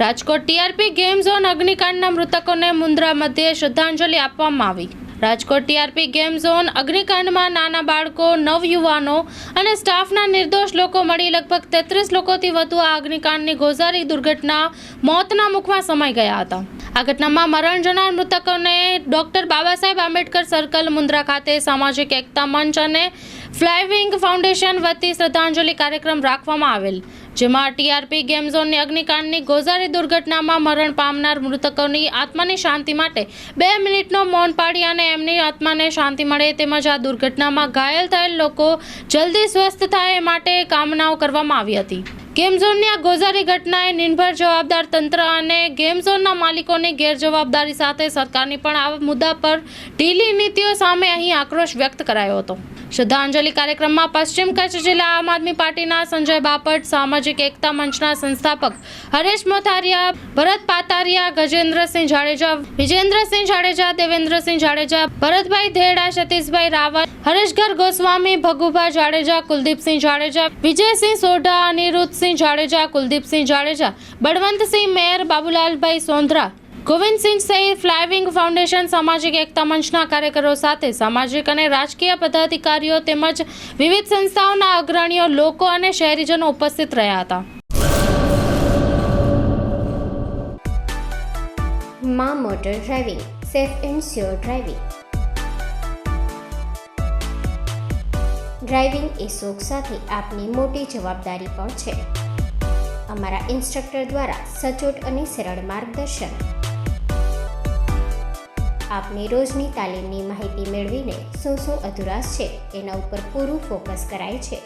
Rajkot TRP game zone અગ્નિકાંડના મૃતકોને મુન્દ્રા મધ્યે શ્રદ્ધાંજલિ આપવામાં આવી। રાજકોટ ટીઆરપી ગેમ ઝોન અગ્નિકાંડમાં નાના બાળકો, નવયુવાનો અને સ્ટાફના નિર્દોષ લોકો મળી લગભગ 33 લોકોથી વધુ આ અગ્નિકાંડની ગોઝારી દુર્ઘટના મોતના મુખમાં સમાઈ ગયા હતા। આ ઘટનામાં મરણ જનાર મૃતકોને ડોક્ટર બાબા સાહેબ આંબેડકર સર્કલ મુન્દ્રા ખાતે સામાજિક એકતા મંચ અને ફ્લાયવિંગ ફાઉન્ડેશન વતી શ્રદ્ધાંજલિ કાર્યક્રમ રાખવામાં આવેલ, જેમાં ટીઆરપી ગેમ ઝોનની અગ્નિકાંડની ગોઝારી દુર્ઘટનામાં મરણ પામનાર મૃતકોની આત્માની શાંતિ માટે 2 મિનિટનો મૌન પાડી અને એમની આત્માને શાંતિ મળે તેમજ આ દુર્ઘટનામાં ઘાયલ થયેલ લોકો જલ્દી સ્વસ્થ થાય એ માટે કામનાઓ કરવામાં આવી હતી। ગેમ ઝોનની આ ગોઝારી ઘટનાએ નિર્ભર જવાબદાર તંત્ર અને ગેમ ઝોનના માલિકોની ગેરજવાબદારી સાથે સરકારની પણ આ મુદ્દા પર ઢીલી નીતિઓ સામે અહીં આક્રોશ વ્યક્ત કરાયો હતો। શ્રદ્ધાંજલિ કાર્યક્રમમાં પશ્ચિમ કચ્છ જિલ્લા આમ આદમી પાર્ટીના સંજય બાપટ, સામાજિક એકતા મંચના સંસ્થાપક હરેશ મોથારિયા, ભરત પાતારિયા, ગજેન્દ્રસિંહ જાડેજા, વિજેન્દ્રસિંહ જાડેજા, દેવેન્દ્રસિંહ જાડેજા, ભરતભાઈ ધેડા, સતીશભાઈ રાવલ, હરેશગર ગોસ્વામી, ભગુભા જાડેજા, કુલદીપસિંહ જાડેજા, વિજયસિંહ સોઢા, અનિરુદ્ધસિંહ જાડેજા, કુલદીપસિંહ જાડેજા, બળવંતસિંહ મેર, બાબુલાલભાઈ સોંધરા, ગોવિંદસિંહ સહિત ફ્લાયવિંગ ફાઉન્ડેશન, સામાજિક એકતા મંચના કાર્યકરો સાથે સામાજિક અને રાજકીય પદાધિકારીઓ તેમજ વિવિધ સંસ્થાઓના અગ્રણીઓ, લોકો અને શહેરીજનો ઉપસ્થિત રહ્યા હતા। માં motor driving, safe and sure driving. Driving એ શોખ સાથે આપની મોટી જવાબદારી પણ છે। અમારા ઇન્સ્ટ્રક્ટર દ્વારા સચોટ અને સરળ માર્ગદર્શન, આપની રોજની તાલીમની માહિતી મેળવીને શું અધુરાશ છે એના ઉપર પૂરું ફોકસ કરાય છે।